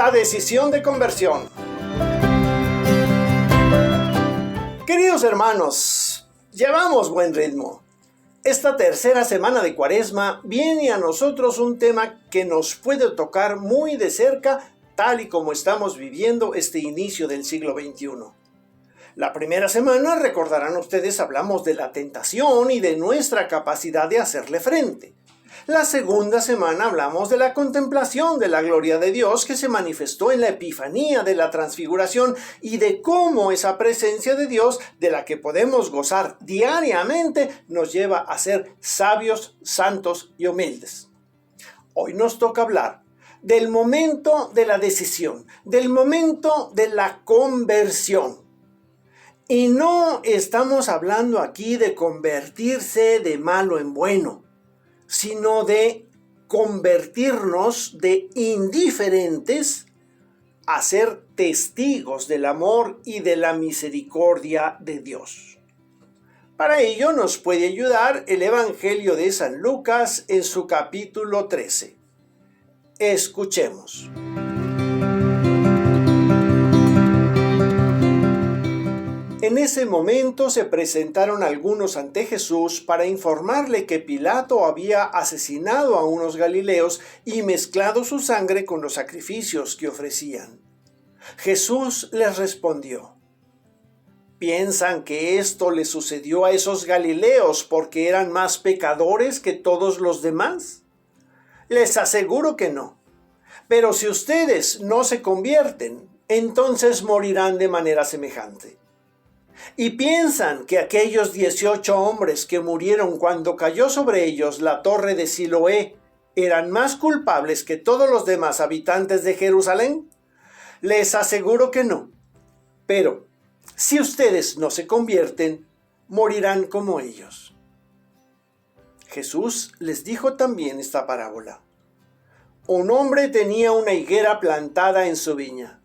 La decisión de conversión. Queridos hermanos, llevamos buen ritmo. Esta tercera semana de Cuaresma viene a nosotros un tema que nos puede tocar muy de cerca, tal y como estamos viviendo este inicio del siglo XXI. La primera semana, recordarán ustedes, hablamos de la tentación y de nuestra capacidad de hacerle frente. La segunda semana hablamos de la contemplación de la gloria de Dios que se manifestó en la Epifanía de la Transfiguración y de cómo esa presencia de Dios, de la que podemos gozar diariamente, nos lleva a ser sabios, santos y humildes. Hoy nos toca hablar del momento de la decisión, del momento de la conversión. Y no estamos hablando aquí de convertirse de malo en bueno, sino de convertirnos de indiferentes a ser testigos del amor y de la misericordia de Dios. Para ello nos puede ayudar el Evangelio de San Lucas en su capítulo 13. Escuchemos. En ese momento se presentaron algunos ante Jesús para informarle que Pilato había asesinado a unos galileos y mezclado su sangre con los sacrificios que ofrecían. Jesús les respondió: ¿piensan que esto le sucedió a esos galileos porque eran más pecadores que todos los demás? Les aseguro que no. Pero si ustedes no se convierten, entonces morirán de manera semejante. ¿Y piensan que aquellos 18 hombres que murieron cuando cayó sobre ellos la torre de Siloé eran más culpables que todos los demás habitantes de Jerusalén? Les aseguro que no. Pero si ustedes no se convierten, morirán como ellos. Jesús les dijo también esta parábola. Un hombre tenía una higuera plantada en su viña.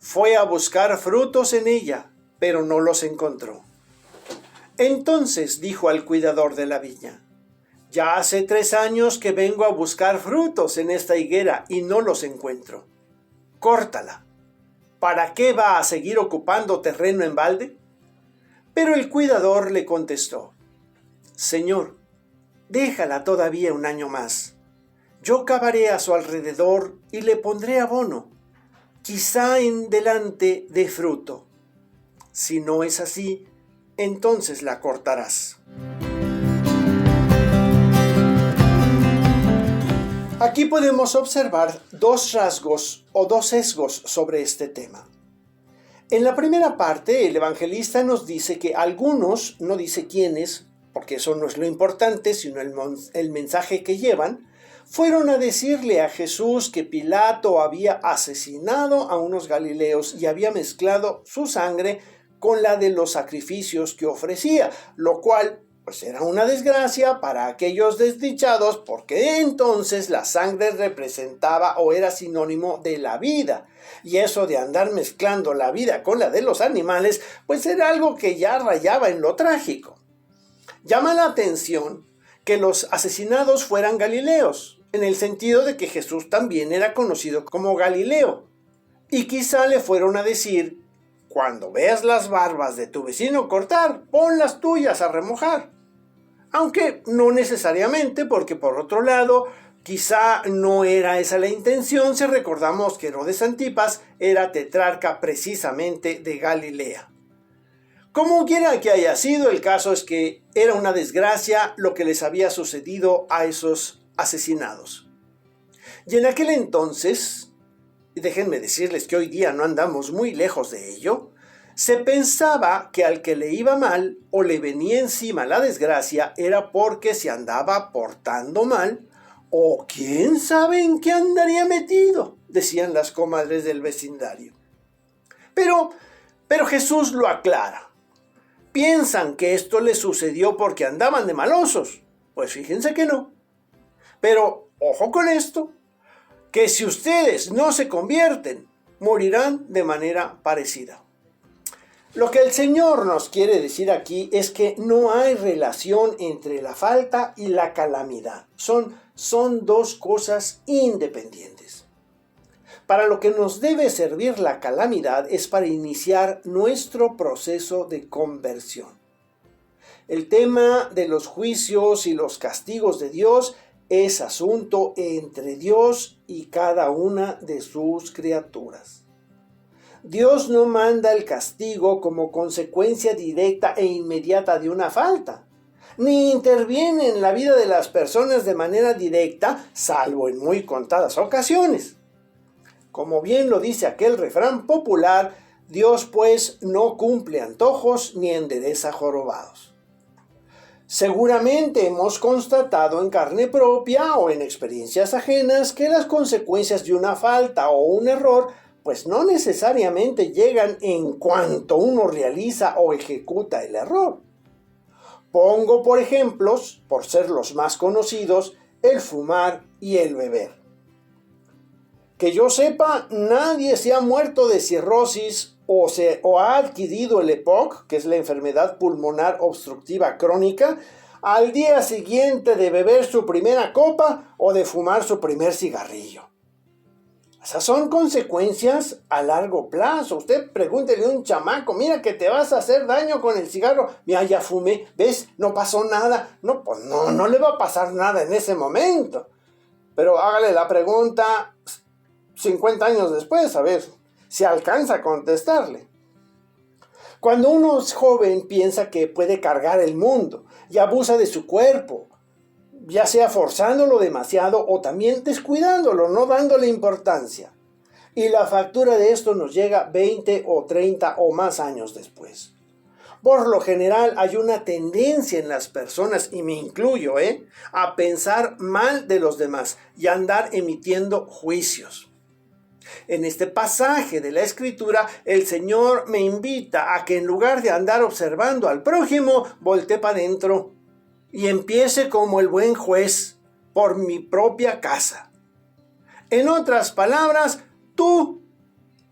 Fue a buscar frutos en ella, pero no los encontró. Entonces dijo al cuidador de la viña: ya hace 3 años que vengo a buscar frutos en esta higuera y no los encuentro. Córtala. ¿Para qué va a seguir ocupando terreno en balde? Pero el cuidador le contestó: Señor, déjala todavía 1 año más. Yo cavaré a su alrededor y le pondré abono. Quizá en delante dé fruto. Si no es así, entonces la cortarás. Aquí podemos observar 2 rasgos o 2 sesgos sobre este tema. En la primera parte, el evangelista nos dice que algunos, no dice quiénes, porque eso no es lo importante, sino el mensaje que llevan, fueron a decirle a Jesús que Pilato había asesinado a unos galileos y había mezclado su sangre con la de los sacrificios que ofrecía, lo cual pues era una desgracia para aquellos desdichados, porque entonces la sangre representaba o era sinónimo de la vida, y eso de andar mezclando la vida con la de los animales pues era algo que ya rayaba en lo trágico. Llama la atención que los asesinados fueran galileos, en el sentido de que Jesús también era conocido como Galileo, y quizá le fueron a decir: cuando veas las barbas de tu vecino cortar, pon las tuyas a remojar. Aunque no necesariamente, porque por otro lado, quizá no era esa la intención si recordamos que Herodes Antipas era tetrarca precisamente de Galilea. Como quiera que haya sido, el caso es que era una desgracia lo que les había sucedido a esos asesinados. Y en aquel entonces, y déjenme decirles que hoy día no andamos muy lejos de ello, se pensaba que al que le iba mal o le venía encima la desgracia era porque se andaba portando mal o quién sabe en qué andaría metido, decían las comadres del vecindario. Pero Jesús lo aclara. ¿Piensan que esto les sucedió porque andaban de malosos? Pues fíjense que no. Pero ojo con esto, que si ustedes no se convierten, morirán de manera parecida. Lo que el Señor nos quiere decir aquí es que no hay relación entre la falta y la calamidad. Son 2 cosas independientes. Para lo que nos debe servir la calamidad es para iniciar nuestro proceso de conversión. El tema de los juicios y los castigos de Dios es asunto entre Dios y cada una de sus criaturas. Dios no manda el castigo como consecuencia directa e inmediata de una falta, ni interviene en la vida de las personas de manera directa, salvo en muy contadas ocasiones. Como bien lo dice aquel refrán popular, Dios pues no cumple antojos ni endereza jorobados. Seguramente hemos constatado en carne propia o en experiencias ajenas que las consecuencias de una falta o un error pues no necesariamente llegan en cuanto uno realiza o ejecuta el error. Pongo por ejemplos, por ser los más conocidos, el fumar y el beber. Que yo sepa, nadie se ha muerto de cirrosis o ha adquirido el EPOC, que es la enfermedad pulmonar obstructiva crónica, al día siguiente de beber su primera copa o de fumar su primer cigarrillo. Esas son consecuencias a largo plazo. Usted pregúntele a un chamaco, mira que te vas a hacer daño con el cigarro. Mira, ya fumé, ¿ves? No pasó nada. No, pues no le va a pasar nada en ese momento. Pero hágale la pregunta 50 años después, a ver si alcanza a contestarle. Cuando uno es joven piensa que puede cargar el mundo y abusa de su cuerpo, ya sea forzándolo demasiado o también descuidándolo, no dándole importancia. Y la factura de esto nos llega 20 o 30 o más años después. Por lo general hay una tendencia en las personas, y me incluyo, a pensar mal de los demás y a andar emitiendo juicios. En este pasaje de la Escritura, el Señor me invita a que en lugar de andar observando al prójimo, voltee para adentro y empiece como el buen juez por mi propia casa. En otras palabras, tú,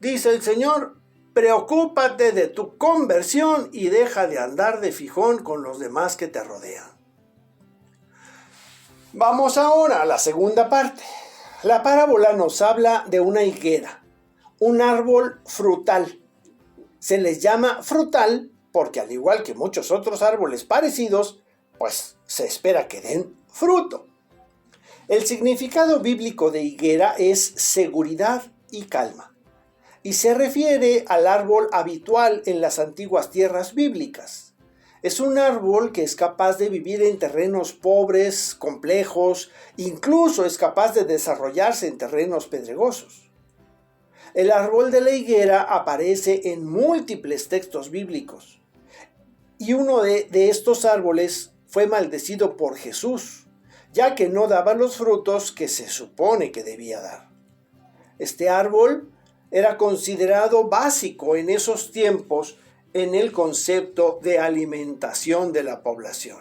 dice el Señor, preocúpate de tu conversión y deja de andar de fijón con los demás que te rodean. Vamos ahora a la segunda parte. La parábola nos habla de una higuera, un árbol frutal. Se les llama frutal porque al igual que muchos otros árboles parecidos, pues se espera que den fruto. El significado bíblico de higuera es seguridad y calma, y se refiere al árbol habitual en las antiguas tierras bíblicas. Es un árbol que es capaz de vivir en terrenos pobres, complejos, incluso es capaz de desarrollarse en terrenos pedregosos. El árbol de la higuera aparece en múltiples textos bíblicos, y uno de estos árboles fue maldecido por Jesús, ya que no daba los frutos que se supone que debía dar. Este árbol era considerado básico en esos tiempos en el concepto de alimentación de la población.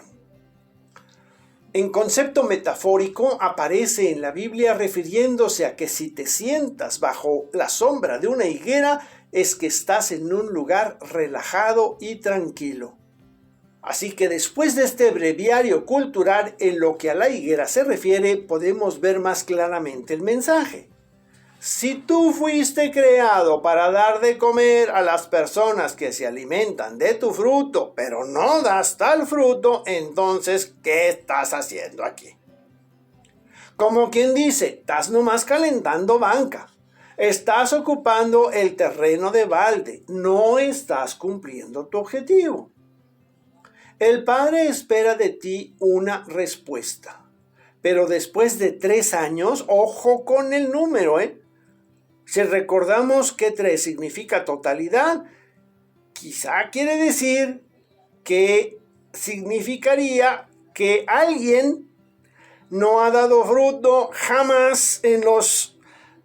En concepto metafórico aparece en la Biblia refiriéndose a que si te sientas bajo la sombra de una higuera es que estás en un lugar relajado y tranquilo. Así que después de este breviario cultural en lo que a la higuera se refiere, podemos ver más claramente el mensaje. Si tú fuiste creado para dar de comer a las personas que se alimentan de tu fruto, pero no das tal fruto, entonces, ¿qué estás haciendo aquí? Como quien dice, estás nomás calentando banca. Estás ocupando el terreno de balde, no estás cumpliendo tu objetivo. El Padre espera de ti una respuesta, pero después de 3 años, ojo con el número, Si recordamos que 3 significa totalidad, quizá quiere decir que significaría que alguien no ha dado fruto jamás en los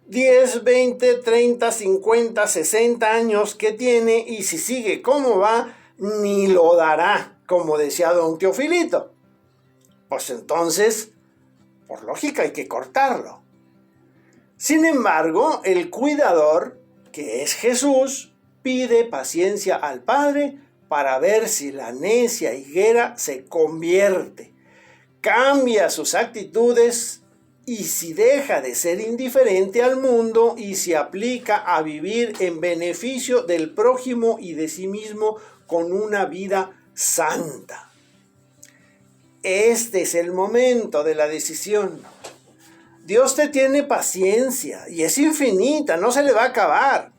10, 20, 30, 50, 60 años que tiene, y si sigue como va, ni lo dará, como decía don Teofilito. Pues entonces, por lógica hay que cortarlo. Sin embargo, el cuidador, que es Jesús, pide paciencia al Padre para ver si la necia higuera se convierte, cambia sus actitudes y si deja de ser indiferente al mundo y se aplica a vivir en beneficio del prójimo y de sí mismo con una vida santa. Este es el momento de la decisión. Dios te tiene paciencia y es infinita, no se le va a acabar.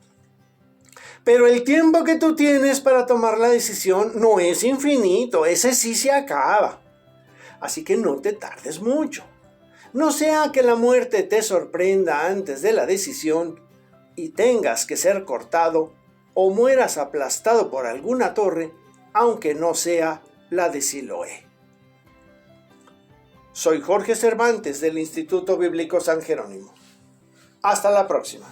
Pero el tiempo que tú tienes para tomar la decisión no es infinito, ese sí se acaba. Así que no te tardes mucho. No sea que la muerte te sorprenda antes de la decisión y tengas que ser cortado o mueras aplastado por alguna torre, aunque no sea la de Siloé. Soy Jorge Cervantes del Instituto Bíblico San Jerónimo. Hasta la próxima.